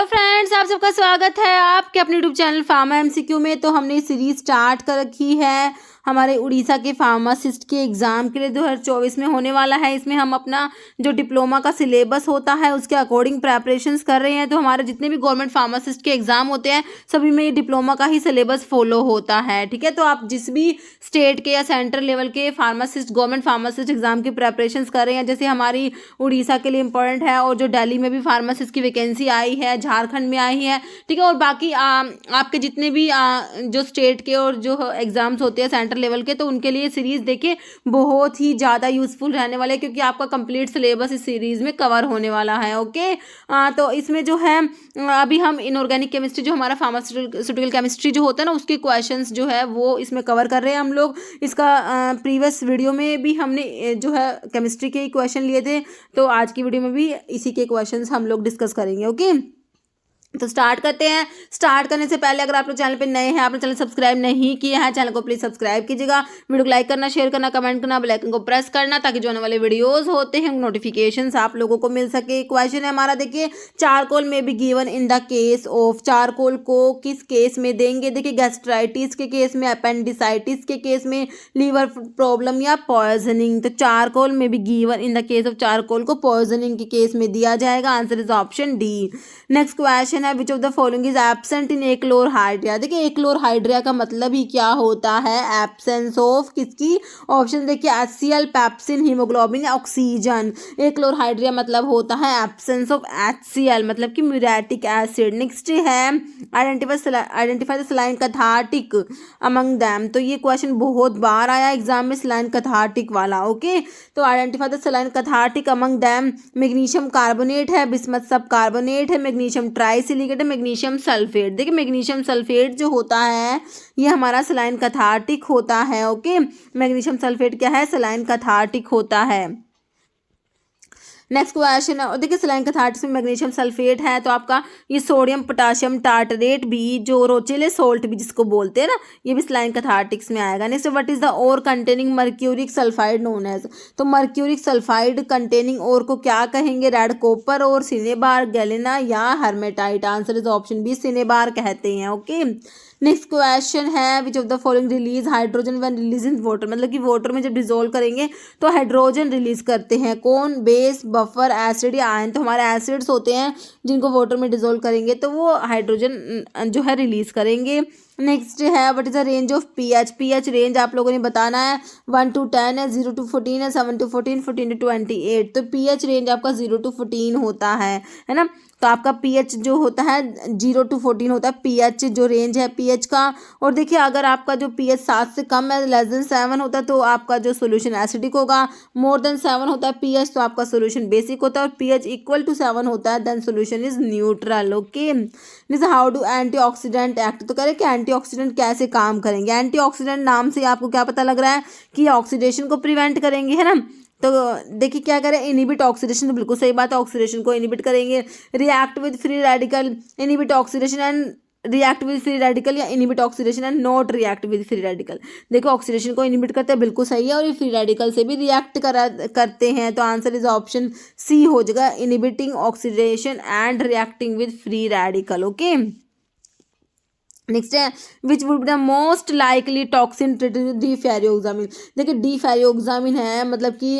Hello friends, आप सबका स्वागत है आपके अपने यूट्यूब चैनल फार्मा एमसीक्यू में। तो हमने सीरीज स्टार्ट कर रखी है हमारे उड़ीसा के फार्मासिस्ट के एग्ज़ाम के लिए 2024 में होने वाला है। इसमें हम अपना जो डिप्लोमा का सिलेबस होता है उसके अकॉर्डिंग प्रेपरेशंस कर रहे हैं। तो हमारे जितने भी गवर्नमेंट फार्मासिस्ट के एग्ज़ाम होते हैं सभी में ये डिप्लोमा का ही सिलेबस फॉलो होता है, ठीक है। तो आप जिस भी स्टेट के या सेंट्रल लेवल के फार्मासिस्ट गवर्नमेंट फार्मासिस्ट एग्ज़ाम की प्रेपरेशंस कर रहे हैं, जैसे हमारी उड़ीसा के लिए इंपॉर्टेंट है और जो दिल्ली में भी फार्मासिस्ट की वैकेंसी आई है, झारखंड में आई है, ठीक है। और बाकी आपके जितने भी जो स्टेट के और जो एग्ज़ाम्स होते हैं सेंट्रल लेवल के, तो उनके लिए सीरीज़ देखिए बहुत ही ज़्यादा यूज़फुल रहने वाले, क्योंकि आपका कंप्लीट सिलेबस इस सीरीज़ में कवर होने वाला है। ओके, तो इसमें जो है अभी हम इनऑर्गेनिक केमिस्ट्री, जो हमारा फार्मास्यूटिकल केमिस्ट्री जो होता है ना, उसके क्वेश्चंस जो है वो इसमें कवर कर रहे हैं हम लोग। इसका प्रीवियस वीडियो में भी हमने जो है केमिस्ट्री के ही क्वेश्चन लिए थे, तो आज की वीडियो में भी इसी के क्वेश्चंस हम लोग डिस्कस करेंगे। ओके, तो स्टार्ट करते हैं। स्टार्ट करने से पहले अगर आप लोग चैनल पे नए हैं, आपने चैनल सब्सक्राइब नहीं किया है, चैनल को प्लीज सब्सक्राइब कीजिएगा। वीडियो को लाइक करना, शेयर करना, कमेंट करना, बेल आइकन को प्रेस करना, ताकि जो आने वाले वीडियोस होते हैं नोटिफिकेशंस आप लोगों को मिल सके। क्वेश्चन है हमारा, देखिए, चारकोल में be given in the case of, charcoal को किस केस में देंगे? देखिए, गैस्ट्राइटिस के केस में, अपेंडिसाइटिस के केस में, लीवर प्रॉब्लम या पॉइजनिंग। तो चारकोल में be given in the case of, charcoal को पॉइजनिंग के केस में दिया जाएगा। Answer is option D. Next question है, which of the following is absent in achlorhydria? देखिए, एक्लोरहाइड्रिया का मतलब ही क्या होता है? एब्सेंस ऑफ किसकी? ऑप्शन देखिए, HCl, पेप्सिन, हीमोग्लोबिन या ऑक्सीजन। एक्लोरहाइड्रिया मतलब होता है एब्सेंस ऑफ HCl, मतलब कि म्यूरेटिक एसिड। नेक्स्ट है, identify the saline cathartic among them. तो ये क्वेश्चन बहुत बार आया एग्जाम में, सलाइन कैथार्टिक वाला। ओके, तो identify the saline cathartic among them. Magnesium carbonate है, बिस्मथ सब कार्बोनेट है, मैग्नीशियम ट्राइसिलिकेट है, मैग्नीशियम सल्फेट। देखिए, मैग्नीशियम सल्फेट जो होता है ये हमारा सलाइन कैथार्टिक होता है। ओके, मैग्नीशियम सल्फेट क्या है? सलाइन कैथार्टिक होता है। नेक्स्ट क्वेश्चन है, और देखिए सलाइन कैथार्टिक्स में मैग्नीशियम सल्फेट है, तो आपका ये सोडियम पोटाशियम टार्टरेट भी, जो रोचेले सोल्ट भी जिसको बोलते हैं ना, ये भी सलाइन कैथार्टिक्स में आएगा। Next, what is the ore containing mercuric sulphide known as? तो मर्क्यूरिक सल्फाइड कंटेनिंग ओर को क्या कहेंगे? रेड कॉपर और सिनेबार, गैलेना या haematite. Answer is option B, cinnabar कहते हैं। ओके, नेक्स्ट क्वेश्चन है, which of the following release hydrogen when release in water? मतलब कि वाटर में जब डिजोल्व करेंगे तो हाइड्रोजन रिलीज करते हैं। कौन? बेस, बफर, एसिड या आयन। तो हमारे एसिड्स होते हैं जिनको वाटर में डिजोल्व करेंगे तो वो हाइड्रोजन जो है रिलीज करेंगे। नेक्स्ट है, what is the range of pH? PH range आप लोगों ने बताना है। 1 to 10 है, 0 to 14 है, 7 to 14, 14 to 28। तो पीएच रेंज आपका 0 to 14 होता है ना। तो आपका पीएच जो होता है 0 to 14 होता है, पीएच जो रेंज है पीएच का। और देखिए, अगर आपका जो पीएच 7 से कम है, लेस देन 7 होता है, तो आपका जो सोल्यूशन एसिडिक होगा। मोर देन 7 होता है पीएच, तो आपका सोल्यूशन बेसिक होता है। और पीएच इक्वल टू 7 होता है, then solution is neutral. Okay, जैसे हाउ डू एंटीऑक्सीडेंट एक्ट? तो कह रहे कि एंटीऑक्सीडेंट कैसे काम करेंगे? एंटीऑक्सीडेंट नाम से आपको क्या पता लग रहा है कि ऑक्सीडेशन को प्रिवेंट करेंगे, है ना। तो देखिए क्या करें, इनिबिट ऑक्सीडेशन। तो बिल्कुल सही बात है, ऑक्सीडेशन को इनिबिट करेंगे। React with free radical, inhibit oxidation and react with free radical, या inhibit oxidation and not react with free radical. देखो, ऑक्सीडेशन को इनिबिट करते हैं, बिल्कुल सही है, और ये फ्री रेडिकल से भी रिएक्ट करते हैं। तो आंसर इज ऑप्शन सी हो जाएगा, inhibiting oxidation and reacting with free radical. Okay, next है, which would be the most likely toxin treated deferoxamine? देखिए, डिफेरियोक्सामिन है, मतलब कि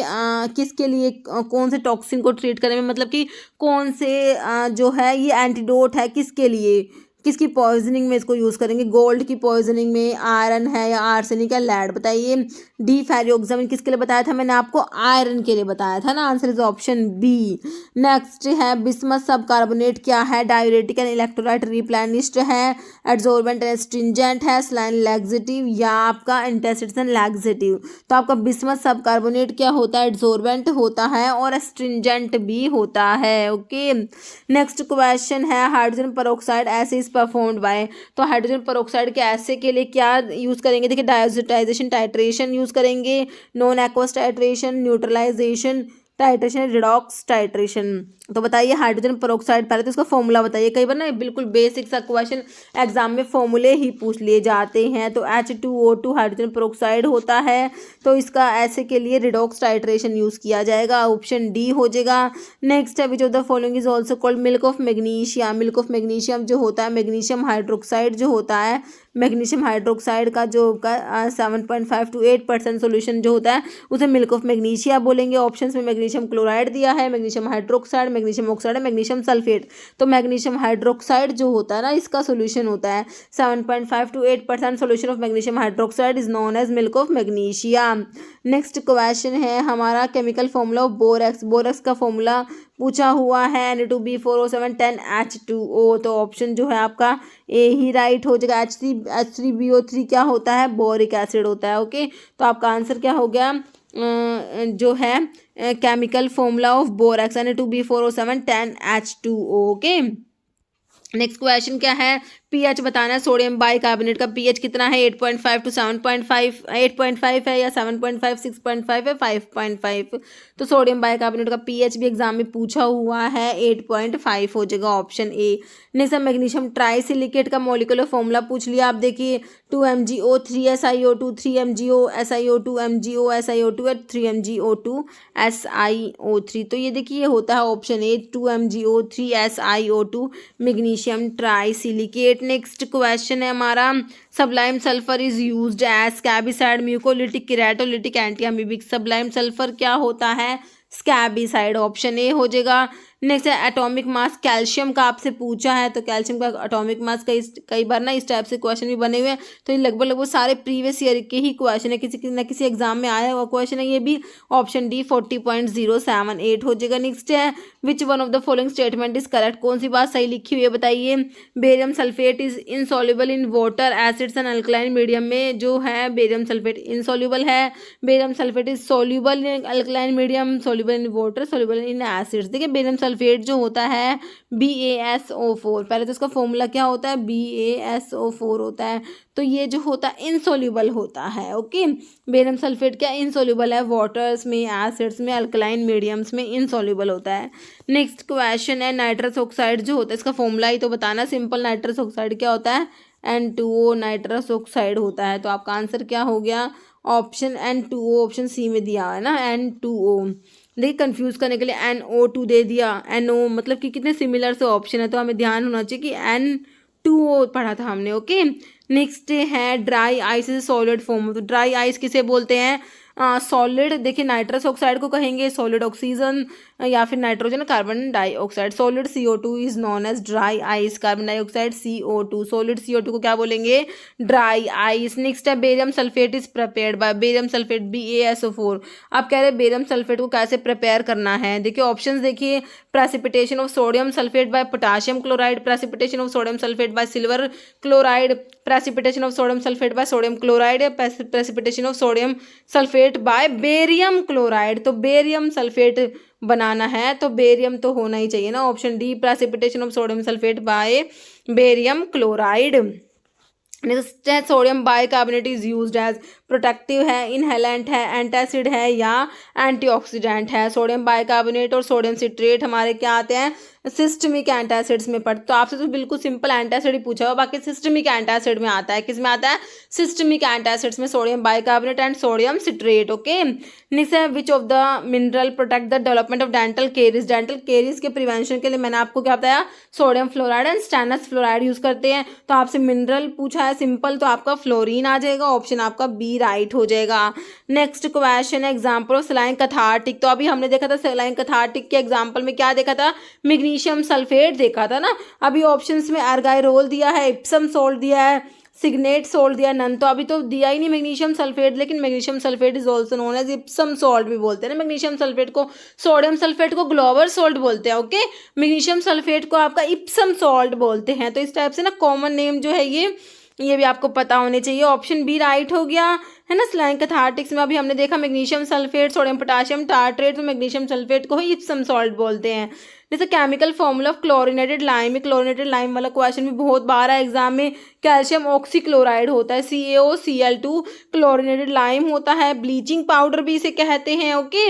किसके लिए, कौन से टॉक्सिन को ट्रीट करने में, मतलब कि कौन से जो है ये एंटीडोट है किसके लिए, किसकी पॉइजनिंग में इसको यूज़ करेंगे? गोल्ड की पॉइजनिंग में, आयरन है या आर्सेनिक या लेड? बताइए, डिफेरियोक्सामिन किसके लिए बताया था मैंने आपको? आयरन के लिए बताया था ना। Answer is option B. Next है, बिस्मथ सब कार्बोनेट क्या है? डायूरेटिक एंड इलेक्ट्रोलाइट रिप्लेनिश्ड है, एड्सॉर्बेंट एंड स्ट्रिंजेंट है, सलाइन लैक्सेटिव या आपका एंटासिड्स एंड लैक्सेटिव। तो आपका बिस्मथ सब कार्बोनेट क्या होता है? एड्सॉर्बेंट होता है और स्ट्रिंजेंट भी होता है। ओके, नेक्स्ट क्वेश्चन है, hydrogen peroxide acid performed by? तो हाइड्रोजन पेरोक्साइड के एसिड के लिए क्या यूज़ करेंगे? देखिए, डायोसिटाइजेशन टाइट्रेशन यूज़ करेंगे, non aqueous titration, neutralisation titration, redox titration. तो बताइए हाइड्रोजन पेरोक्साइड, पहले तो इसका फॉर्मूला बताइए। कई बार ना बिल्कुल बेसिक सा क्वेश्चन एग्जाम में फॉर्मूले ही पूछ लिए जाते हैं। तो H2O2 हाइड्रोजन पेरोक्साइड होता है, तो इसका ऐसे के लिए रिडॉक्स टाइट्रेशन यूज़ किया जाएगा, ऑप्शन डी हो जाएगा। नेक्स्ट है which of the following is also called milk of magnesium. Milk of magnesium जो होता है, मैग्नीशियम हाइड्रोक्साइड जो होता है, मैग्नीशियम हाइड्रोक्साइड का जो 7.5 to 8% सोल्यूशन जो होता है उसे मिल्क ऑफ मैग्नीशिया बोलेंगे। ऑप्शंस में मैग्नीशियम क्लोराइड दिया है, magnesium hydroxide, magnesium oxide, magnesium sulphate. तो मैग्नीशियम हाइड्रोक्साइड जो होता है ना, इसका सोल्यूशन होता है 7.5 to 8% solution of magnesium hydroxide is known as milk of magnesia. Next question है हमारा chemical formula of borax. Borax का फॉर्मूला पूछा हुआ है Na2B4O7 10H2O। तो ऑप्शन जो है आपका ए ही राइट हो जाएगा। H3BO3 क्या होता है, बोरिक एसिड होता है। ओके, तो आपका आंसर क्या हो गया, जो है chemical formula of borax Na2B4O7 10H2O। Okay, next question क्या है, पीएच बताना है सोडियम बाइकार्बोनेट का पीएच कितना है, 8.5 to 7.5, 8.5 है या 7.5, 6.5 है, 5.5। तो सोडियम बाइकार्बोनेट का पीएच भी एग्जाम में पूछा हुआ है, 8.5 हो जाएगा, option A. Next magnesium trisilicate का मॉलिक्यूलर फॉर्मूला पूछ लिया आप, देखिए 2MgO 3SiO2 3MgO SiO2 MgO SiO2 3MgO2 SiO3। तो ये देखिए ये होता है option A 2MgO 3SiO2 magnesium trisilicate. Next question है हमारा, sublime sulphur is used as scabicide, mucolytic, keratolytic, anti amoebic. Sublime sulphur क्या होता है, स्कैबिसाइड, ऑप्शन ए हो जाएगा। नेक्स्ट है एटॉमिक मास, कैल्शियम का आपसे पूछा है, तो कैल्शियम का एटॉमिक मास कई बार ना इस टाइप से क्वेश्चन भी बने हुए हैं। तो ये लगभग सारे प्रीवियस ईयर के ही क्वेश्चन है, किसी न किसी एग्जाम में आया हुआ क्वेश्चन है ये भी। ऑप्शन डी 40.078 हो जाएगा। नेक्स्ट है which one of the following statement is correct, कौन सी बात सही लिखी हुई है बताइए। Barium sulphate is insoluble in water, acids and alkaline medium में जो है बेरियम सल्फेट इनसॉल्युबल है। Barium sulphate is soluble in alkaline medium, soluble in water, soluble in acids. देखिए बेरियम सल्फेट जो होता है BaSO4, पहले तो इसका फॉर्मूला क्या होता है, BaSO4 होता है। तो ये जो होता है इनसॉल्युबल होता है। ओके, बेरियम सल्फेट क्या इनसॉल्युबल है, वाटर्स में, एसिड्स में, अल्कलाइन मीडियम्स में इनसॉल्युबल होता है। नेक्स्ट क्वेश्चन है नाइट्रस ऑक्साइड जो होता है, इसका फॉर्मूला ही तो बताना सिंपल। नाइट्रस ऑक्साइड क्या होता है, N2O नाइट्रस ऑक्साइड होता है। तो आपका आंसर क्या हो गया, ऑप्शन N2O, ऑप्शन सी में दिया है ना N2O। देखिए कंफ्यूज करने के लिए NO2 दे दिया, NO मतलब कि कितने सिमिलर से ऑप्शन है, तो हमें ध्यान होना चाहिए कि N2O पढ़ा था हमने। ओके, नेक्स्ट है dry ice is solid form. तो ड्राई आइस किसे बोलते हैं, सॉलिड। देखिए नाइट्रस ऑक्साइड को कहेंगे सॉलिड ऑक्सीजन या फिर nitrogen carbon dioxide. Solid CO2 is known as dry ice, carbon dioxide CO2, solid CO2 को क्या बोलेंगे, ड्राई आइस। नेक्स्ट है barium sulphate is prepared by, barium sulphate BaSO4। आप कह रहे हैं बेरियम सल्फेट को कैसे प्रिपेयर करना है, देखिए ऑप्शंस देखिए, precipitation of sodium sulphate by potassium chloride, precipitation of sodium sulphate by silver chloride, precipitation of sodium sulphate by sodium chloride, precipitation of sodium sulphate by barium chloride. तो barium sulphate बनाना है तो barium तो होना ही चाहिए ना, option D precipitation of sodium sulphate by barium chloride. Next है sodium bicarbonate is used as protective है, इनहेलेंट है, एंटासिड है या एंटीऑक्सीडेंट है। सोडियम बाइकार्बोनेट और सोडियम सिट्रेट हमारे क्या आते हैं, सिस्टमिक एंटासिड्स में पढ़ते। तो आपसे तो बिल्कुल सिंपल एंटासिड ही पूछा हुआ, बाकी सिस्टमिक एंटासिड में आता है, किस में आता है, सिस्टमिक एंटासिड्स में sodium bicarbonate and sodium citrate. Okay, next है which of the mineral protect the development of dental caries. Dental caries के प्रिवेंशन के लिए मैंने आपको क्या बताया, sodium fluoride and stannous fluoride use करते हैं। तो आपसे मिनरल पूछा है सिंपल, तो आपका फ्लोरीन आ जाएगा, ऑप्शन आपका बी राइट हो जाएगा। नेक्स्ट क्वेश्चन है एग्जाम्पल ऑफ सेलाइन कैथार्टिक। तो अभी हमने देखा था सेलाइन कैथार्टिक के एग्जाम्पल में क्या देखा था, मैग्नीशियम सल्फेट देखा था ना। अभी ऑप्शंस में अर्गाइरोल दिया है, इप्सम सोल्ट दिया है, सिग्नेट सोल्ट दिया, नन तो अभी तो दिया ही नहीं मैग्नीशियम सल्फेट। लेकिन magnesium sulphate is also known as Epsom salt भी बोलते हैं ना मैग्नीशियम सल्फेट को। सोडियम सल्फेट को ग्लोबल सोल्ट बोलते हैं। ओके, मैग्नीशियम सल्फेट को आपका इप्सम सॉल्ट बोलते हैं। तो इस टाइप से ना कॉमन नेम जो है ये भी आपको पता होने चाहिए। ऑप्शन बी राइट हो गया है ना। सेलाइन कैथार्टिक्स में अभी हमने देखा magnesium sulphate, sodium potassium tartrate, तो मैग्नीशियम सल्फेट को ही इप्सम सॉल्ट बोलते हैं। जैसे chemical formula of chlorinated lime, chlorinated lime वाला क्वेश्चन भी बहुत बार है एग्जाम में। कैल्शियम ऑक्सीक्लोराइड होता है, CaOCl2 क्लोरिनेटेड लाइम होता है, ब्लीचिंग पाउडर भी इसे कहते हैं। ओके,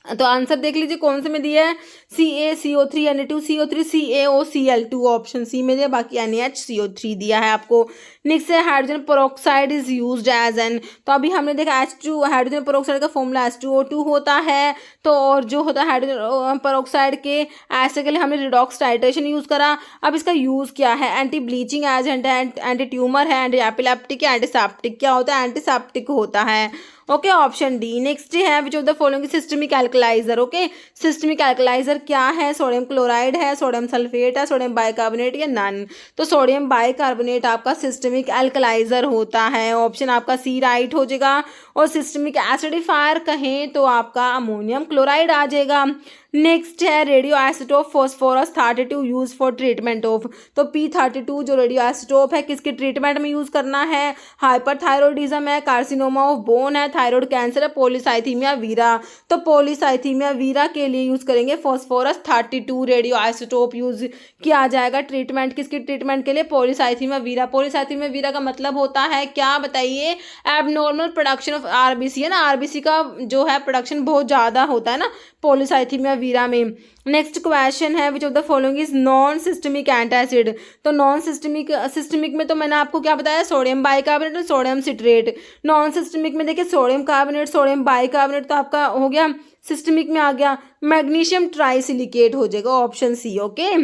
तो आंसर देख लीजिए कौन से में दिया है, CaCO3 Na2CO3 CaOCl2 option C में दिया, बाकी NaHCO3 दिया है आपको। नेक्स्ट है hydrogen peroxide is used as an, तो अभी हमने देखा H2 हाइड्रोजन पेरोक्साइड का फॉर्मूला H2O2 होता है। तो और जो होता है हाइड्रोजन पेरोक्साइड के ऐसे के लिए हमने रिडॉक्स टाइट्रेशन यूज़ करा। अब इसका यूज़ क्या है, एंटी ब्लीचिंग एजेंट है, एंटी ट्यूमर है, एंटी एपिलेप्टिक है, एंटीसेप्टिक क्या होता है, एंटीसेप्टिक होता है। Okay option D. नेक्स्ट है which of the following systemic alkaliser. Okay systemic alkaliser क्या है, सोडियम क्लोराइड है, सोडियम सल्फेट है, सोडियम बाइकार्बोनेट या नन। तो सोडियम बाइकार्बोनेट आपका सिस्टमिक एल्कलाइजर होता है, ऑप्शन आपका सी राइट हो जाएगा। और सिस्टमिक एसिडिफायर कहें तो आपका अमोनियम क्लोराइड आ जाएगा। नेक्स्ट है radio isotope phosphorus 32 use for treatment of, तो P32 जो रेडियो आइसोटोप है किसके ट्रीटमेंट में यूज करना है, हाइपरथायरॉयडिज्म है, कार्सिनोमा ऑफ बोन है, थायराइड कैंसर है, पॉलीसाइथीमिया वीरा। तो पॉलीसाइथीमिया वीरा के लिए यूज करेंगे फॉस्फोरस 32 रेडियो आइसोटोप यूज किया जाएगा ट्रीटमेंट, किसके ट्रीटमेंट के लिए, पॉलीसाइथीमिया वीरा। पॉलीसाइथीमिया वीरा का मतलब होता है क्या बताइए, एबनॉर्मल प्रोडक्शन ऑफ आरबीसी है ना, आरबीसी का जो है प्रोडक्शन बहुत ज़्यादा होता है ना पॉलीसाइथीमिया वीरा में। नेक्स्ट क्वेश्चन है which of the following is non systemic antacid, तो नॉन सिस्टमिक में तो मैंने आपको क्या बताया, सोडियम बाइकार्बोनेट और सोडियम सिट्रेट। नॉन सिस्टमिक में देखिए सोडियम कार्बोनेट, सोडियम बाइकार्बोनेट तो आपका हो गया सिस्टमिक में आ गया, मैग्नीशियम ट्राइसिलिकेट हो जाएगा, option C. Okay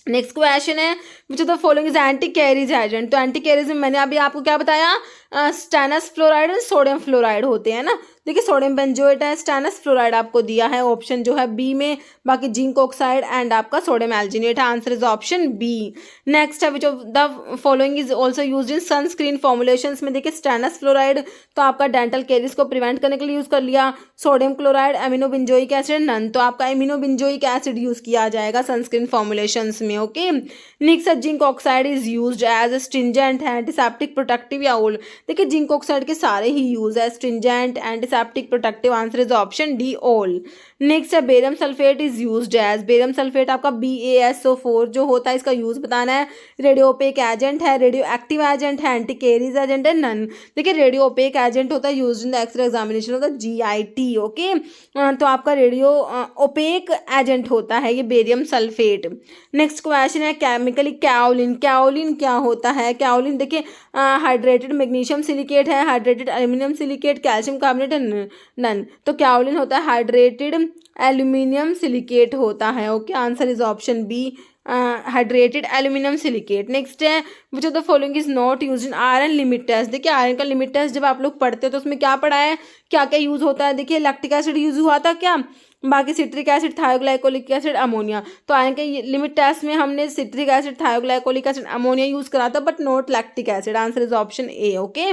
next question है which of the following is anti caries agent, तो एंटी कैरीज में मैंने अभी आपको क्या बताया, स्टेनस फ्लोराइड और सोडियम फ्लोराइड होते हैं ना। देखिए सोडियम बेंजोएट है, स्टेनस फ्लोराइड आपको दिया है ऑप्शन जो है बी में, बाकी जिंक ऑक्साइड एंड आपका सोडियम एल्जिनेट है, answer is option B. Next है which of the following is also used in sunscreen formulations में, देखिए स्टेनस फ्लोराइड तो आपका डेंटल कैरीज को प्रिवेंट करने के लिए यूज कर लिया, sodium chloride amino benzoic acid none, तो आपका एमिनो बेंजोइक एसिड यूज किया जाएगा सनस्क्रीन फॉर्मुलेशंस में। Okay next zinc oxide is used as stringent है, एंटीसेप्टिक प्रोटेक्टिव या ओल, देखिए जिंक ऑक्साइड के सारे ही यूज है, stringent antiseptic protective, answer is option D all. Next है barium sulphate is used as, barium sulphate आपका BaSO4 जो होता है इसका यूज बताना है, रेडियो ओपेक एजेंट है, रेडियो एक्टिव एजेंट है, एंटी कैरीज एजेंट है नन। देखिए रेडियो ओपेक एजेंट होता है used in the X ray examination of the GIT। Okay तो आपका रेडियो ओपेक एजेंट होता है ये बेरियम सल्फेट। नेक्स्ट क्वेश्चन है केमिकली कैओलिन, कैओलिन क्या होता है, कैओलिन देखिए हाइड्रेटेड मैग्नीशियम सिलिकेट है, hydrated aluminium silicate, calcium carbonate है नन, तो कैओलिन होता है हाइड्रेटेड एल्यूमिनियम सिलिकेट होता है। Okay answer is option B hydrated aluminium silicate. Next है which of the following is not use in iron limit test, देखिए iron का limit test जब आप लोग पढ़ते हो तो उसमें क्या पढ़ा है, क्या क्या यूज होता है, देखिए लैक्टिक एसिड यूज हुआ था क्या, बाकी सिट्रिक एसिड, थायोग्लाइकोलिक एसिड, अमोनिया, तो आयरन के लिमिट टेस्ट में हमने citric acid, थायोग्लाइकोलिक acid, ammonia use करा था but not lactic acid, answer is option A. Okay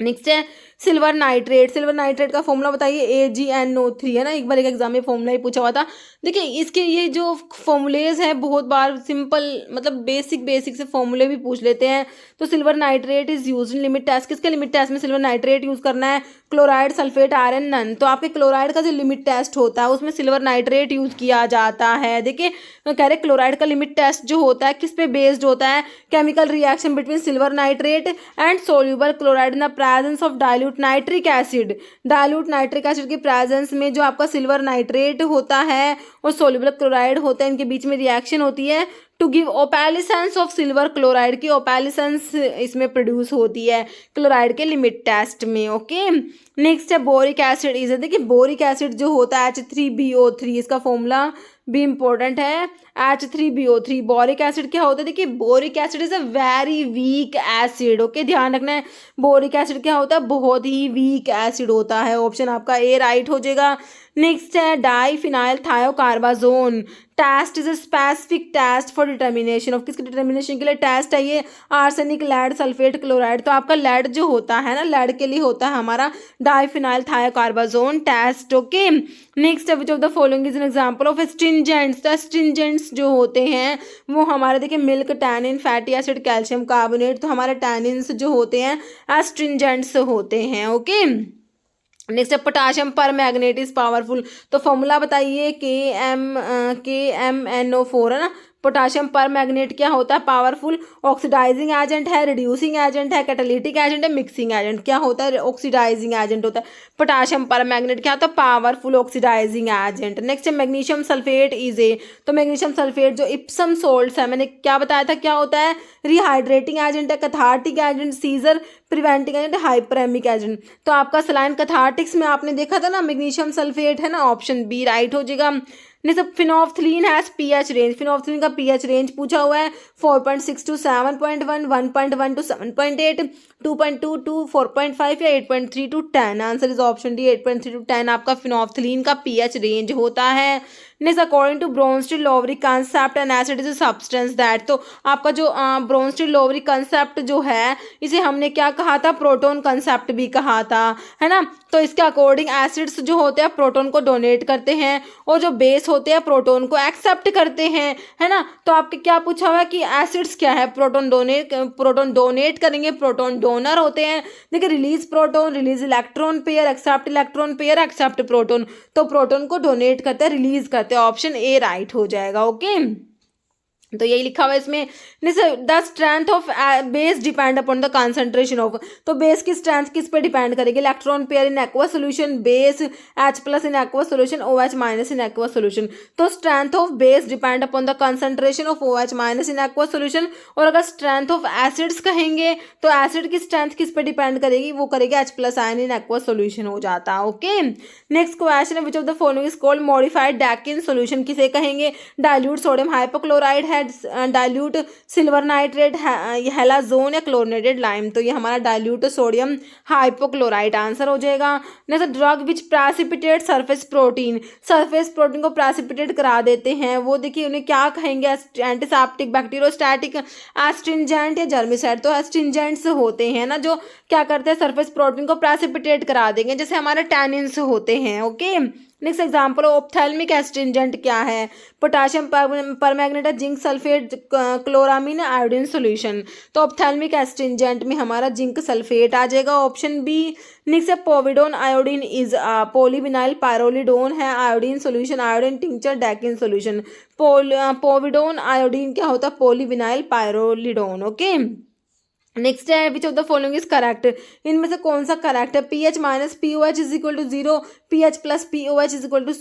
next है सिल्वर नाइट्रेट, सिल्वर नाइट्रेट का फॉर्मूला बताइए, AgNO3 है ना, एक बार एक एग्जाम में फॉर्मूला ही पूछा हुआ था। देखिए इसके ये जो फॉर्मूलेज हैं बहुत बार सिंपल मतलब बेसिक से फॉर्मूले भी पूछ लेते हैं। तो silver nitrate is use in limit test, किसके लिमिट टेस्ट में सिल्वर नाइट्रेट यूज करना है, क्लोराइड सल्फेट आयरन नन, तो आपके क्लोराइड का जो लिमिट टेस्ट होता है उसमें सिल्वर नाइट्रेट यूज किया जाता है। देखिए कह रहे क्लोराइड का लिमिट टेस्ट जो होता है किस पे बेस्ड होता है, chemical reaction between silver nitrate and soluble chloride in the presence of dilute nitric acid, dilute nitric acid के प्रेजेंस में जो आपका सिल्वर नाइट्रेट होता है और सोल्यूबल क्लोराइड होता है, इनके बीच में रिएक्शन होती है to give opalescence of silver chloride की ओपैलिसेंस इसमें प्रोड्यूस होती है क्लोराइड के लिमिट टेस्ट में। ओके नेक्स्ट है बोरिक एसिड इज, देखिए बोरिक एसिड जो होता है H3BO3, इसका फॉर्मूला भी इंपॉर्टेंट है, H3BO3। बोरिक एसिड क्या होता है, देखिए boric acid is a very weak acid. Okay ध्यान रखना है बोरिक एसिड क्या होता है, बहुत ही वीक एसिड होता है, ऑप्शन आपका ए राइट हो जाएगा। नेक्स्ट है diphenyl thiocarbazone, test is a specific test for determination of, किसके डिटर्मिनेशन के लिए टेस्ट है ये, आर्सेनिक, लेड, सल्फेट, क्लोराइड, तो आपका लेड जो होता है ना, लेड के लिए होता है हमारा diphenyl thiocarbazone test. Okay next है which of the following is an example of stringents, तो स्ट्रिंजेंट्स जो होते हैं वो हमारे देखिए milk, tannin, fatty acid, calcium carbonate, तो हमारे टैनिन्स जो होते हैं एस्ट्रिंजेंट्स होते हैं। ओके नेक्स्ट है potassium permanganate is powerful, तो फॉर्मूला बताइए KMnO4 है ना, पोटाशियम पर मैग्नेट क्या होता है, पावरफुल ऑक्सीडाइजिंग एजेंट है, रिड्यूसिंग एजेंट है, कैटालिटिक एजेंट है, मिक्सिंग एजेंट। क्या होता है, ऑक्सीडाइजिंग एजेंट होता है। पोटाशियम पर मैग्नेट क्या होता है, पावरफुल ऑक्सीडाइजिंग एजेंट। नेक्स्ट है मैग्नीशियम सल्फेट इज ए, तो मैग्नीशियम सल्फेट जो इप्सम सोल्ट्स है, मैंने क्या बताया था, क्या होता है, रिहाइड्रेटिंग एजेंट है, cathartic agent, seizure preventing agent, hyperemic agent. तो आपका सलाइन कैथार्टिक्स में आपने देखा था ना मैग्नीशियम सल्फेट है ना, ऑप्शन बी राइट हो जाएगा। Next phenolphthalein has pH range, phenolphthalein का पीएच रेंज पूछा हुआ है 4.6 टू 7.1, 1.1 टू 7.8, 2.2 टू 4.5 या 8.3 to 10। Answer is option D 8.3 to 10 आपका फिनोल्फथलीन का पीएच रेंज होता है। Next according to Bronsted Lowry concept an acid is a substance that, तो आपका जो ब्रोंस्टेड लोवरी कंसेप्ट जो है इसे हमने क्या कहा था, प्रोटोन कंसेप्ट भी कहा था, है ना। तो इसके अकॉर्डिंग एसिड्स जो होते हैं प्रोटोन को डोनेट करते हैं और जो बेस होते हैं प्रोटोन को एक्सेप्ट करते हैं, है ना। तो आपके क्या पूछा हुआ है कि एसिड्स क्या है, प्रोटोन डोनेट करेंगे, प्रोटोन डोनर होते हैं। देखिए release proton, release electron pair, accept electron pair, accept proton. तो प्रोटोन को डोनेट करते हैं, रिलीज करते हैं, ऑप्शन ए राइट हो जाएगा। ओके, तो यही लिखा हुआ है इसमें। The strength of base depend upon the concentration of, तो बेस की स्ट्रेंथ किस पे डिपेंड करेगी, electron pair in aqua solution, base H+ in aqua solution, OH- in aqua solution. तो strength of base depend upon the concentration of OH- in aqua solution. और अगर strength of acids कहेंगे तो acid की strength किस पे depend करेगी, वो करेगी H+ ion in aqua solution हो जाता है। ओके, नेक्स्ट क्वेश्चन है, which of the following is called modified Dakin solution, किसे कहेंगे, डाइल्यूट सोडियम हाइपोक्लोराइड है, डाइल्यूट सिल्वर नाइट्रेट, हेलाजोन या क्लोरिनेटेड लाइम। तो ये हमारा डाइल्यूट सोडियम हाइपोक्लोराइड आंसर हो जाएगा। Next drug which precipitate surface protein, surface protein को प्रेसिपिटेट करा देते हैं, वो देखिए उन्हें क्या कहेंगे, एंटीसेप्टिक, बैक्टीरियोस्टैटिक, एस्ट्रिंजेंट या जर्मिसाइड। तो एस्ट्रिंजेंट्स होते हैं ना जो क्या करते हैं, सरफेस प्रोटीन को प्रेसिपिटेट करा देंगे, जैसे हमारे टैनिन्स होते हैं। Okay, next example ophthalmic astringent क्या है, potassium permanganate, zinc sulphate, chloramine, iodine solution. तो ऑप्थेल्मिक एस्ट्रिंजेंट में हमारा जिंक सल्फेट आ जाएगा, ऑप्शन बी। नेक्स्ट है povidone iodine is polyvinyl pyrrolidone है, iodine solution, iodine tincture, Dakin solution. Povidone iodine क्या होता है, पॉलीविनाइल पायरोलिडोन। ओके, नेक्स्ट है which of the following is correct, इनमें से कौन सा करेक्ट है, PH- POH is equal to 0, PH+ POH is equal to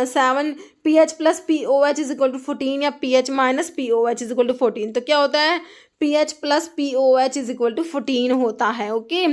7, PH+ POH is equal to 14 या PH- POH is equal to 14। तो क्या होता है, PH+ POH is equal to 14 होता है। Okay,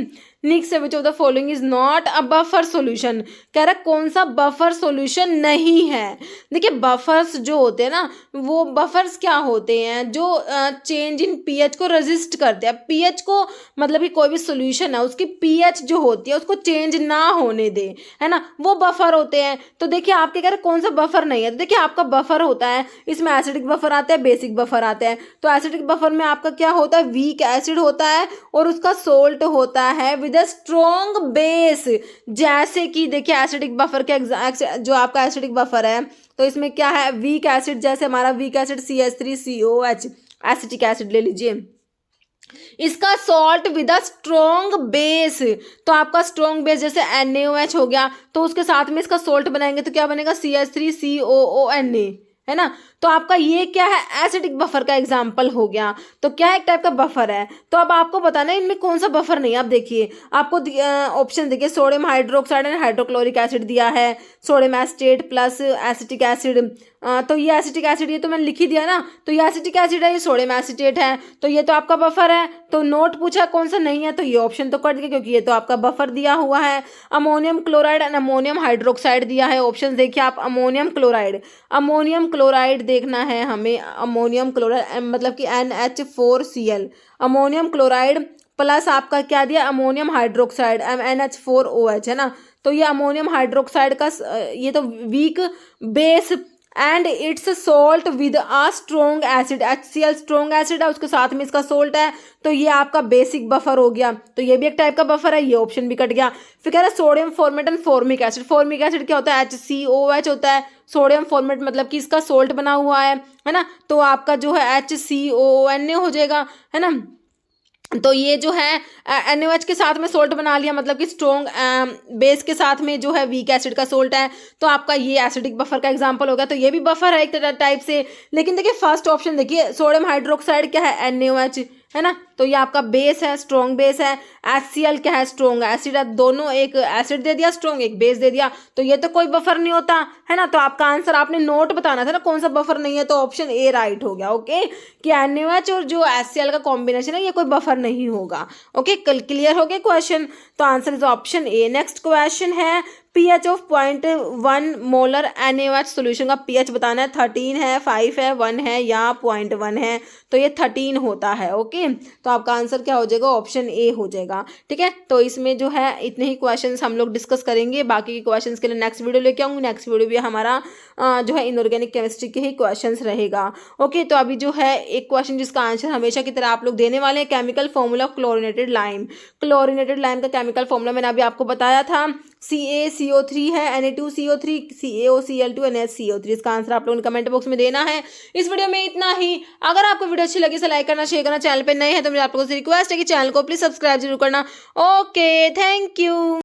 next which of the following is not a buffer solution, कह रहा कौन सा बफर सॉल्यूशन नहीं है। देखिए बफर्स जो होते हैं ना, वो बफर्स क्या होते हैं, जो चेंज इन पीएच को रेजिस्ट करते हैं, पीएच को मतलब कि कोई भी सॉल्यूशन है उसकी पीएच जो होती है उसको चेंज ना होने दे, है ना, वो बफर होते हैं। तो देखिए आपके कह रहे कौन सा बफर नहीं है, तो देखिए आपका बफर होता है, इसमें एसिडिक बफर आता है, बेसिक बफर आते हैं। तो एसिडिक बफर में आपका क्या होता है, वीक एसिड होता है और उसका सोल्ट होता है विद अ स्ट्रॉन्ग बेस। जैसे कि देखिए एसिडिक बफर के जो आपका एसिडिक बफर है तो इसमें क्या है, वीक एसिड, जैसे हमारा weak acid CH3COH acetic acid ले लीजिए, इसका salt with a strong base. तो आपका स्ट्रॉन्ग बेस जैसे NaOH हो गया, तो उसके साथ में इसका सॉल्ट बनाएंगे तो क्या बनेगा, CH3COONA, है ना। तो आपका ये क्या है, एसिडिक बफर का एग्जाम्पल हो गया। तो क्या एक टाइप का बफर है। तो अब आपको बताना है इनमें कौन सा बफर नहीं है। अब देखिए आपको ऑप्शन देखिए, sodium hydroxide and hydrochloric acid दिया है, sodium acetate plus acetic acid. तो ये एसिटिक एसिड, ये तो मैंने लिख ही दिया ना, तो ये एसिटिक एसिड है, ये सोडियम एसिटेट है, तो ये तो आपका बफर है। तो नोट पूछा कौन सा नहीं है, तो ये ऑप्शन तो कट गया क्योंकि ये तो आपका बफर दिया हुआ है। Ammonium chloride and ammonium hydroxide दिया है, ऑप्शन देखिए आप, अमोनियम क्लोराइड देखना है हमें, अमोनियम क्लोराइड मतलब कि NH4Cl, अमोनियम क्लोराइड प्लस आपका क्या दिया, अमोनियम हाइड्रोक्साइड NH4OH, है ना। तो ये अमोनियम हाइड्रोक्साइड का ये तो weak base and its salt with a strong acid, HCl strong acid है, उसके साथ में इसका सोल्ट है, तो ये आपका बेसिक बफर हो गया। तो ये भी एक टाइप का बफर है, ये ऑप्शन भी कट गया। फिर कह रहा है sodium format and formic acid, formic acid क्या होता है, HCOH होता है, सोडियम फॉर्मेट मतलब कि इसका सोल्ट बना हुआ है ना, तो आपका जो है HCOONA हो जाएगा, है ना। तो ये जो है NaOH के साथ में सोल्ट बना लिया, मतलब कि स्ट्रॉन्ग बेस के साथ में जो है वीक एसिड का सोल्ट है, तो आपका ये एसिडिक बफर का एग्जांपल हो गया। तो ये भी बफर है एक टाइप से। लेकिन देखिए फर्स्ट ऑप्शन देखिए, सोडियम हाइड्रोक्साइड क्या है, NaOH है ना, तो ये आपका बेस है, स्ट्रॉन्ग बेस है। HCl क्या है, स्ट्रॉन्ग एसिड है। दोनों, एक एसिड दे दिया स्ट्रॉन्ग, एक बेस दे दिया, तो ये तो कोई बफर नहीं होता है ना। तो आपका आंसर आपने नोट बताना था ना कौन सा बफर नहीं है, तो ऑप्शन ए राइट हो गया। ओके, कि NaOH और जो HCl का कॉम्बिनेशन है ये कोई बफर नहीं होगा। ओके, कल क्लियर हो गया क्वेश्चन, तो answer is option A. Next question है pH of 0.1 molar NaOH solution का pH बताना है। 13 है, 5 है, 1 है या 0.1 है, तो ये 13 होता है। ओके, तो आपका आंसर क्या हो जाएगा, ऑप्शन ए हो जाएगा। ठीक है, तो इसमें जो है इतने ही क्वेश्चंस हम लोग डिस्कस करेंगे, बाकी के क्वेश्चंस के लिए नेक्स्ट वीडियो लेके आऊँगी। नेक्स्ट वीडियो भी हमारा जो है इनऑर्गेनिक केमिस्ट्री के ही क्वेश्चंस रहेगा। ओके, तो अभी जो है एक क्वेश्चन जिसका आंसर हमेशा की तरह आप लोग देने वाले हैं, chemical formula of chlorinated lime. Chlorinated lime का केमिकल फॉर्मूला मैंने अभी आपको बताया था, CaCO3 है, Na2CO3, CaOCl2, NaCO3। इसका आंसर आप लोगों ने कमेंट बॉक्स में देना है। इस वीडियो में इतना ही। अगर आपको वीडियो अच्छी लगी तो लाइक करना, शेयर करना, चैनल पे नए हैं तो मेरी आप लोगों से रिक्वेस्ट है कि चैनल को प्लीज सब्सक्राइब जरूर करना। Okay, thank you.